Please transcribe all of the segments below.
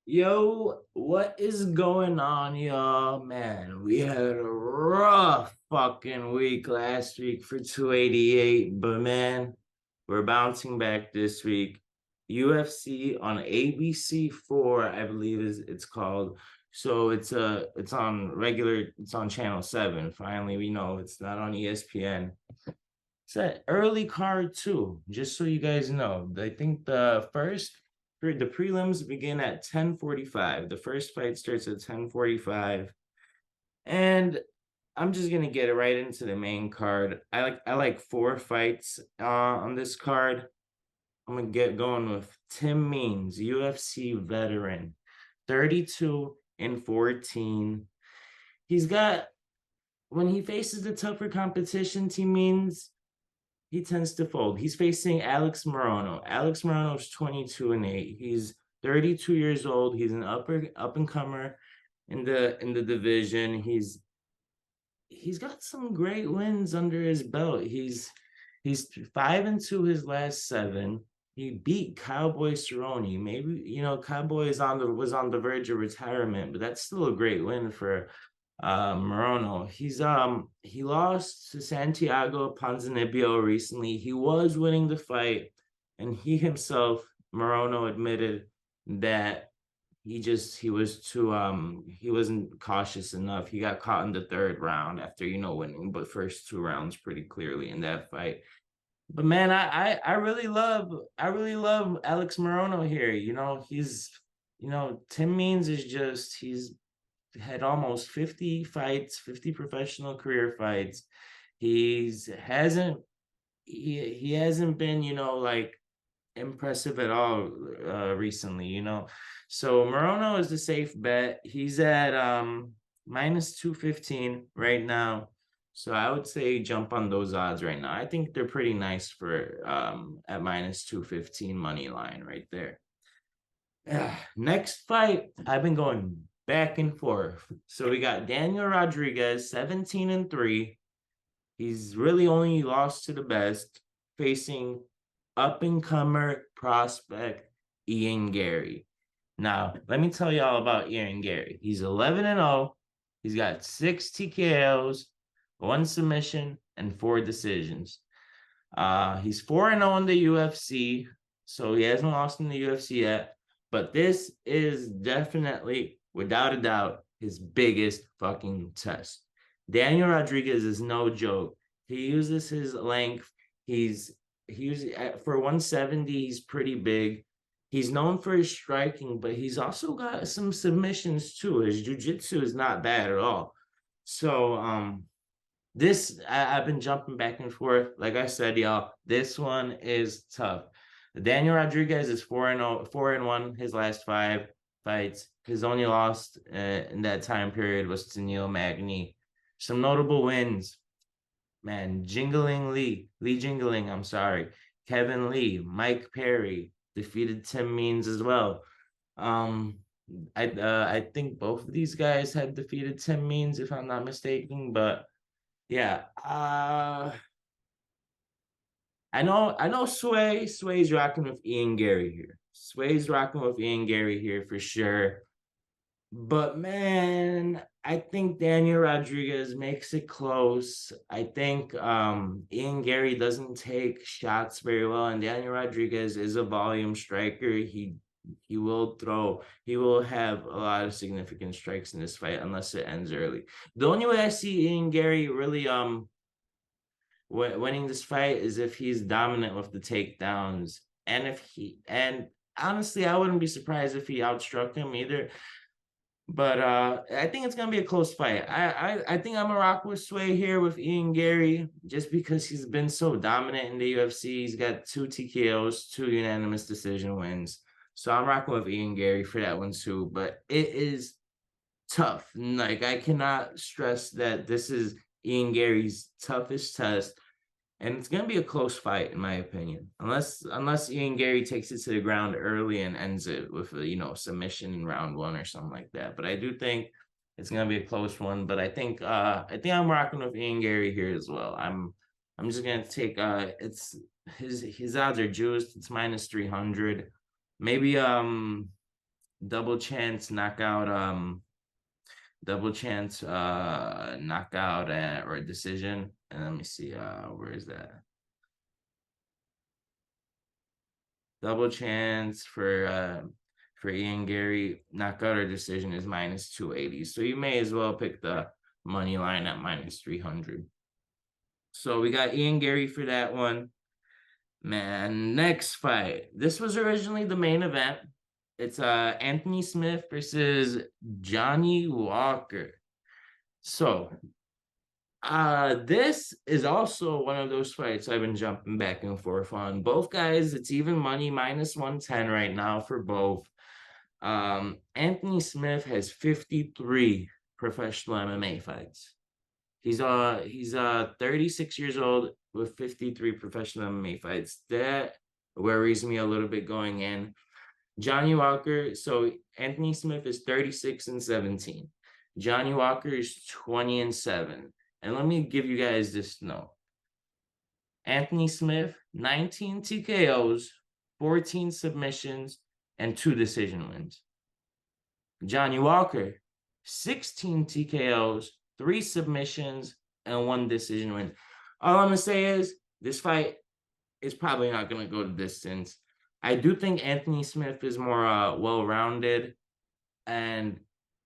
Yo, what is going on, y'all? Man, we had a rough fucking week last week for 288, but man, we're bouncing back this week. UFC on ABC 4, I believe is it's called. So it's on channel 7. Finally, we know it's not on ESPN. It's an early card too, just so you guys know. I think the prelims begin at 10:45. The first fight starts at 10:45. And I'm just gonna get it right into the main card. I like four fights on this card. I'm gonna get going with Tim Means, UFC veteran, 32 and 14. He's got when he faces the tougher competition, Tim Means he tends to fold. He's facing Alex Morono. Alex Morono's 22 and 8. He's 32 years old. He's an up and comer in the division. He's got some great wins under his belt. He's 5-2 his last seven. He beat Cowboy Cerrone. Maybe Cowboy was on the verge of retirement, but that's still a great win for Morono. He lost to Santiago Ponzinibbio recently. He was winning the fight, and he himself, Morono, admitted that he wasn't cautious enough. He got caught in the third round after winning but first two rounds pretty clearly in that fight. But man, I really love Alex Morono here. Tim Means is just he's had almost 50 fights, 50 professional career fights. He's hasn't he hasn't been, like impressive at all recently. So Morono is the safe bet. He's at minus 215 right now. So I would say jump on those odds right now. I think they're pretty nice for at minus 215 money line right there. Next fight, I've been going back and forth. So we got Daniel Rodriguez, 17 and 3. He's really only lost to the best, facing up and comer prospect Ian Gary. Now, let me tell y'all about Ian Gary. He's 11 and 0. He's got 6 TKOs, 1 submission, and 4 decisions. He's 4 and 0 in the UFC, so he hasn't lost in the UFC yet. But this is definitely, without a doubt, his biggest fucking test. Daniel Rodriguez is no joke. He uses his length. He uses for 170. He's pretty big. He's known for his striking, but he's also got some submissions too. His jiu-jitsu is not bad at all. So I've been jumping back and forth. Like I said, y'all, this one is tough. Daniel Rodriguez is 4-0, 4-1 his last 5 fights. His only loss in that time period was to Neil Magny. Some notable wins, man. Lee Jingling, I'm sorry. Kevin Lee, Mike Perry defeated Tim Means as well. Um, I think both of these guys had defeated Tim Means, if I'm not mistaken, but yeah. I know Sway's rocking with Ian Gary here. Sway's rocking with Ian Gary here for sure. But man, I think Daniel Rodriguez makes it close. I think Ian Gary doesn't take shots very well, and Daniel Rodriguez is a volume striker. He will throw, he will have a lot of significant strikes in this fight unless it ends early. The only way I see Ian Gary really winning this fight is if he's dominant with the takedowns, and honestly, I wouldn't be surprised if he outstruck him either. But I think it's gonna be a close fight. I think I'm a rock with Sway here with Ian Gary just because he's been so dominant in the UFC. He's got 2 TKOs, 2 unanimous decision wins. So I'm rocking with Ian Gary for that one too. But it is tough. Like I cannot stress that this is Ian Gary's toughest test, and it's gonna be a close fight in my opinion, unless Ian Gary takes it to the ground early and ends it with a submission in round one or something like that. But I do think it's gonna be a close one. But I think I'm rocking with Ian Gary here as well. I'm just gonna take it's his odds are juiced. It's minus 300. Maybe double chance knockout, knockout or decision. And let me see, where is that? Double chance for Ian Gary knockout or decision is minus 280. So you may as well pick the money line at minus 300. So we got Ian Gary for that one. Man, next fight. This was originally the main event. It's Anthony Smith versus Johnny Walker. So this is also one of those fights I've been jumping back and forth on. Both guys, it's even money, minus 110 right now for both. Anthony Smith has 53 professional MMA fights. He's 36 years old with 53 professional MMA fights. That worries me a little bit going in. Johnny Walker, so Anthony Smith is 36 and 17. Johnny Walker is 20 and 7. And let me give you guys this note. Anthony Smith, 19 TKOs, 14 submissions, and 2 decision wins. Johnny Walker, 16 TKOs, 3 submissions, and 1 decision win. All I'm going to say is this fight is probably not going to go the distance. I do think Anthony Smith is more well-rounded, and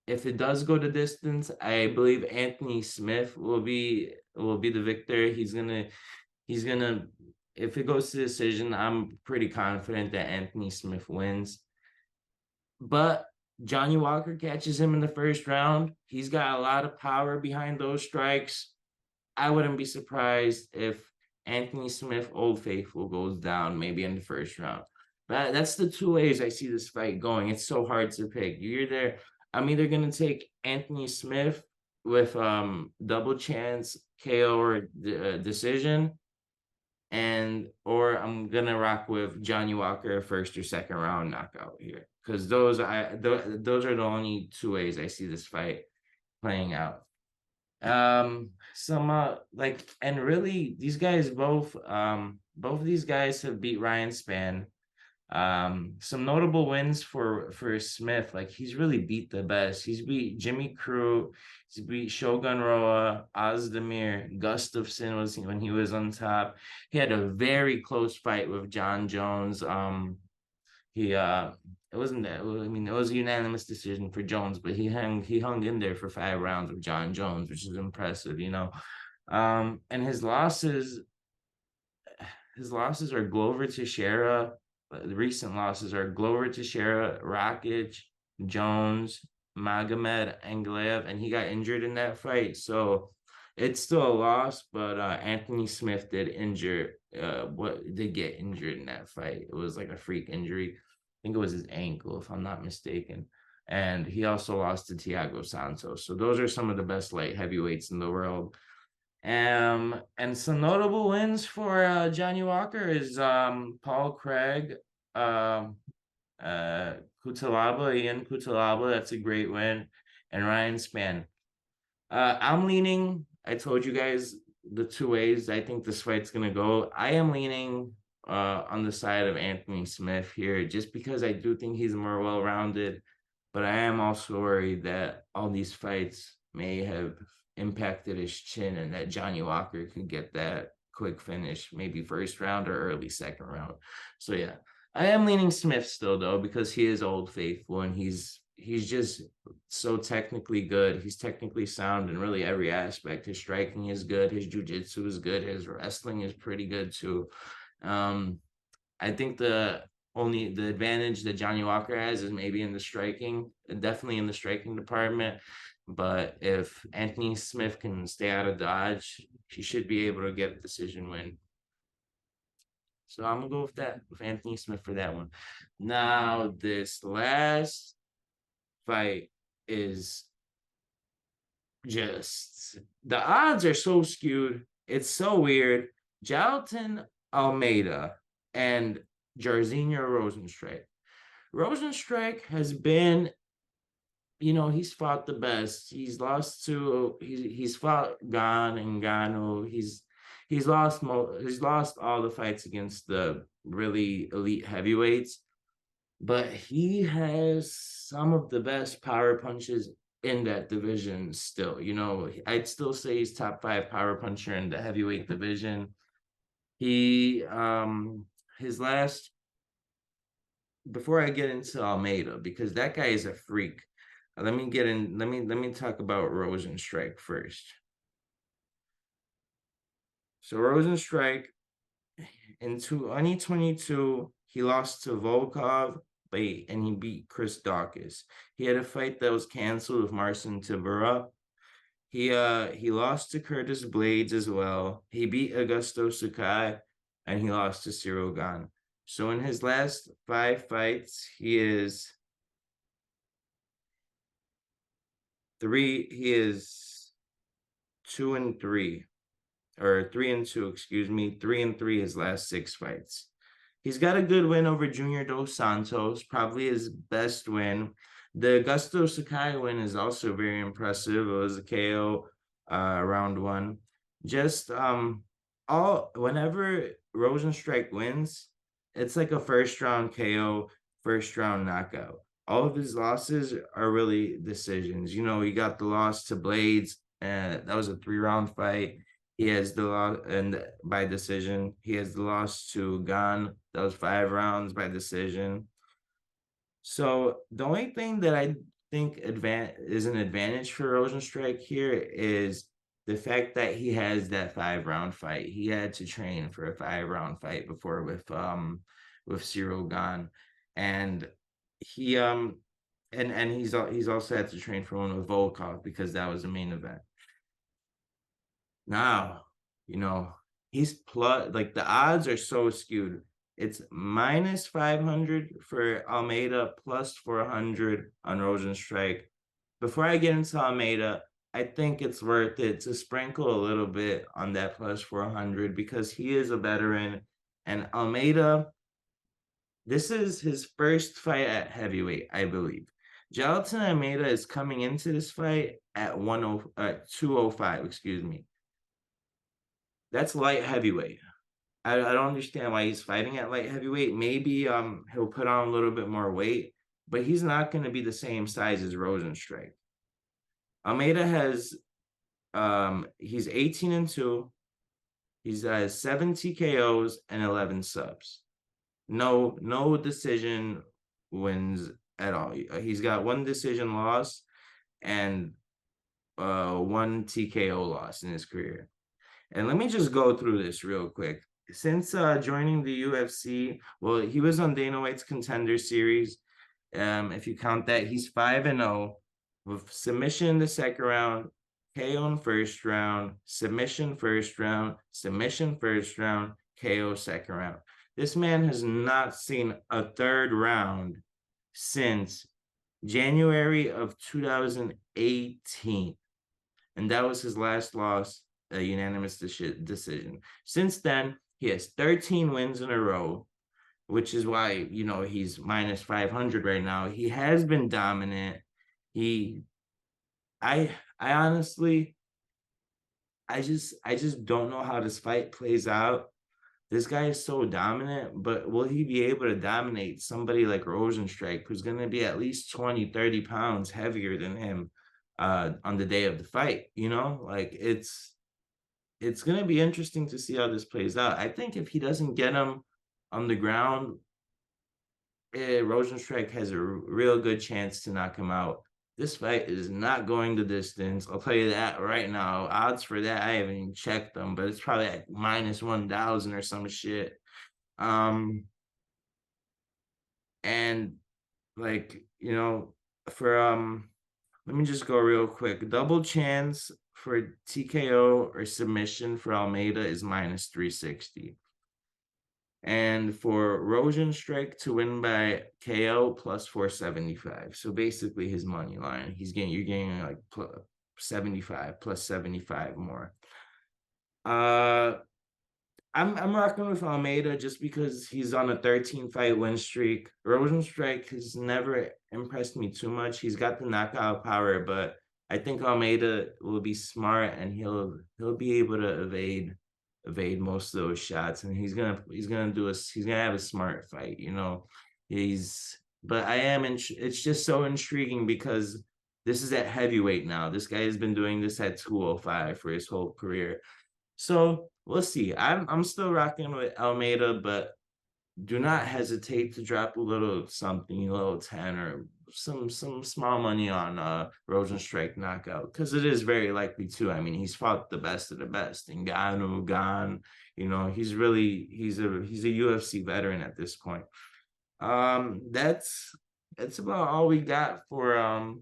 if it does go the distance, I believe Anthony Smith will be the victor. He's gonna if it goes to decision, I'm pretty confident that Anthony Smith wins. But Johnny Walker catches him in the first round. He's got a lot of power behind those strikes. I wouldn't be surprised if Anthony Smith, Old Faithful, goes down maybe in the first round. But that's the 2 ways I see this fight going. It's so hard to pick. I'm either gonna take Anthony Smith with double chance KO or decision, or I'm gonna rock with Johnny Walker first or second round knockout here, because those are the only 2 ways I see this fight playing out. And really these guys both of these guys have beat Ryan Spann. Some notable wins for Smith, like he's really beat the best. He's beat Jimmy Crute, he's beat Shogun Roa, Ozdemir, Gustafsson was when he was on top. He had a very close fight with John Jones. He it wasn't that, I mean, it was a unanimous decision for Jones, but he hung in there for 5 rounds with John Jones, which is impressive, you know. And his losses are Glover Teixeira. The recent losses are Glover Teixeira, Rakic, Jones, Magomed Ankalaev, and he got injured in that fight. So it's still a loss, but Anthony Smith did get injured in that fight. It was like a freak injury. I think it was his ankle, if I'm not mistaken. And he also lost to Thiago Santos. So those are some of the best light heavyweights in the world. And some notable wins for Johnny Walker is Paul Craig, Ian Cutelaba, that's a great win, and Ryan Spann. I told you guys the 2 ways I think this fight's gonna go. I am leaning on the side of Anthony Smith here, just because I do think he's more well-rounded, but I am also worried that all these fights may have impacted his chin and that Johnny Walker could get that quick finish, maybe first round or early second round. So yeah, I am leaning Smith still though, because he is Old Faithful and he's just so technically good. He's technically sound in really every aspect. His striking is good, his jiu-jitsu is good, his wrestling is pretty good too. I think the advantage that Johnny Walker has is maybe in the striking, definitely in the striking department. But if Anthony Smith can stay out of dodge, he should be able to get a decision win. So I'm gonna go with Anthony Smith for that one. Now this last fight is just, the odds are so skewed. It's so weird. Jailton Almeida and Jairzinho Rozenstruik. Rozenstruik has been, he's fought the best. He's fought Gan and Gano. He's lost all the fights against the really elite heavyweights. but he has some of the best power punches in that division still. I'd still say he's top five power puncher in the heavyweight division. He his last before I get into Almeida, because that guy is a freak. Let me get in. Let me talk about Rozenstruik first. So Rozenstruik in 2022, he lost to Volkov, and he beat Chris Dawkins. He had a fight that was canceled with Marcin Tybura. He lost to Curtis Blades as well. He beat Augusto Sakai, and he lost to Cyril Gane. So in his last five fights, he is 2-3, or 3-2, excuse me, 3-3 his last six fights. He's got a good win over Junior Dos Santos, probably his best win. The Augusto Sakai win is also very impressive. It was a KO, round one. Just all whenever Rozenstruik wins, it's like a first round KO, first round knockout. All of his losses are really decisions. He got the loss to Blades, and that was a 3-round fight. He has the loss and by decision. He has the loss to Gane. That was 5 rounds by decision. So the only thing that I think is an advantage for Rozenstruik here is the fact that he has that 5-round fight. He had to train for a 5-round fight before with Cyril Gane, and he and he's also had to train for one with Volkov because that was the main event. Now, you know, he's plus like the odds are so skewed. It's minus 500 for Almeida, plus 400 on Rozenstruik. Before I get into Almeida, I think it's worth it to sprinkle a little bit on that plus 400 because he is a veteran. And Almeida, this is his first fight at heavyweight, I believe. Gelatin Almeida is coming into this fight at 205, excuse me. That's light heavyweight. I don't understand why he's fighting at light heavyweight. Maybe he'll put on a little bit more weight, but he's not going to be the same size as Rozenstruik. Almeida has he's 18-2. He's 7 TKOs and 11 subs. No decision wins at all. He's got one decision loss and one TKO loss in his career. And let me just go through this real quick. Since joining the UFC, well, he was on Dana White's Contender Series. If you count that, he's 5-0 with submission in the second round, KO in first round, submission first round, submission first round, KO second round. This man has not seen a third round since January of 2018. And that was his last loss, a unanimous decision. Since then, he has 13 wins in a row, which is why, he's minus 500 right now. He has been dominant. I honestly, I just don't know how this fight plays out. This guy is so dominant, but will he be able to dominate somebody like Rozenstruik, who's going to be at least 20, 30 pounds heavier than him on the day of the fight? Like it's going to be interesting to see how this plays out. I think if he doesn't get him on the ground, Rozenstruik has a real good chance to knock him out. This fight is not going the distance. I'll tell you that right now. Odds for that, I haven't even checked them, but it's probably like minus 1,000 or some shit. And like, for let me just go real quick. Double chance for TKO or submission for Almeida is minus 360. And for Rozenstruik to win by KO plus 475. So basically his money line. You're getting like 75 plus 75 more. I'm rocking with Almeida just because he's on a 13-fight win streak. Rozenstruik has never impressed me too much. He's got the knockout power, but I think Almeida will be smart and he'll be able to evade most of those shots, and he's gonna have a smart fight. He's but it's just so intriguing because this is at heavyweight now. This guy has been doing this at 205 for his whole career. So we'll see. I'm still rocking with Almeida, but do not hesitate to drop a little something, a little 10 or some small money on Rozenstruik knockout because it is very likely too. I mean, he's fought the best of the best. Ngannou, Gan, he's a UFC veteran at this point. That's about all we got for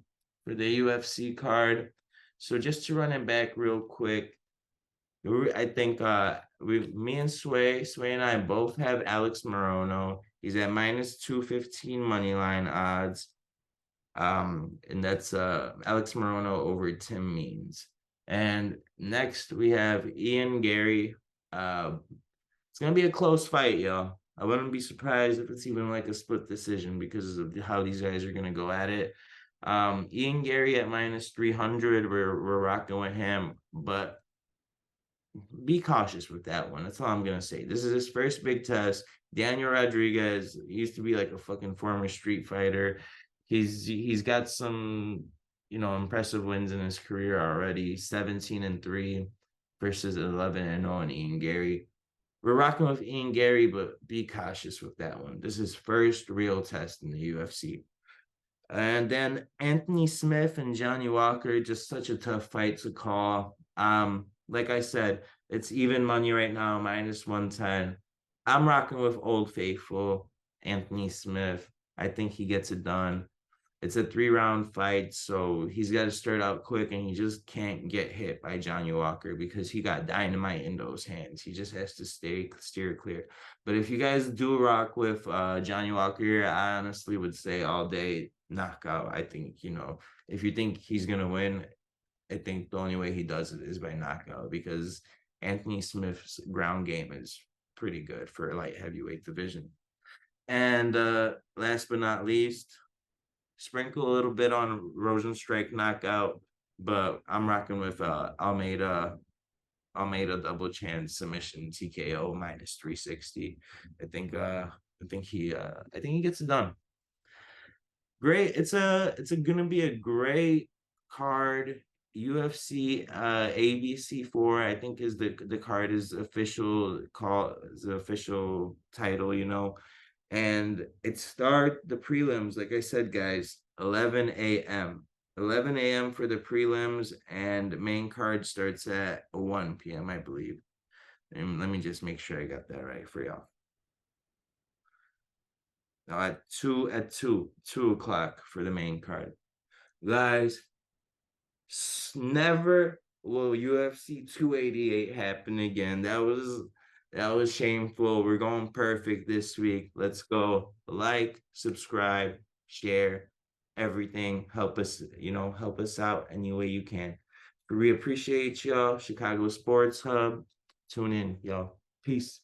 the UFC card. So just to run it back real quick, I think me and Sway and I both have Alex Morono. He's at minus 215 money line odds. And that's Alex Morono over Tim Means. And next we have Ian Gary. It's gonna be a close fight, y'all. I wouldn't be surprised if it's even like a split decision because of how these guys are gonna go at it. Ian Gary at minus 300. We're rocking with him, but be cautious with that one. That's all I'm gonna say. This is his first big test. Daniel Rodriguez used to be like a fucking former street fighter. He's got some impressive wins in his career already. 17-3 versus 11-0 in Ian Gary. We're rocking with Ian Gary, but be cautious with that one. This is his first real test in the UFC. And then Anthony Smith and Johnny Walker, just such a tough fight to call. Like I said, it's even money right now, minus 110. I'm rocking with Old Faithful, Anthony Smith. I think he gets it done. It's a 3-round fight, so he's got to start out quick, and he just can't get hit by Johnny Walker because he got dynamite in those hands. He just has to steer clear. But if you guys do rock with Johnny Walker, I honestly would say all day knockout. I think if you think he's gonna win, I think the only way he does it is by knockout because Anthony Smith's ground game is pretty good for a light heavyweight division. And last but not least, sprinkle a little bit on Rozenstruik knockout, but I'm rocking with Almeida double chance submission TKO minus 360. I think he gets it done. Great. It's gonna be a great card. UFC ABC 4, I think is the card is the official title, and it start the prelims, like I said, guys, 11 a.m. 11 a.m. for the prelims, and main card starts at 1 p.m., I believe. And let me just make sure I got that right for y'all. Now at 2 o'clock for the main card. Guys, never will UFC 288 happen again. That was shameful. We're going perfect this week. Let's go. Like, subscribe, share, everything. Help us out any way you can. We appreciate y'all. Chicago Sports Hub. Tune in, y'all. Peace.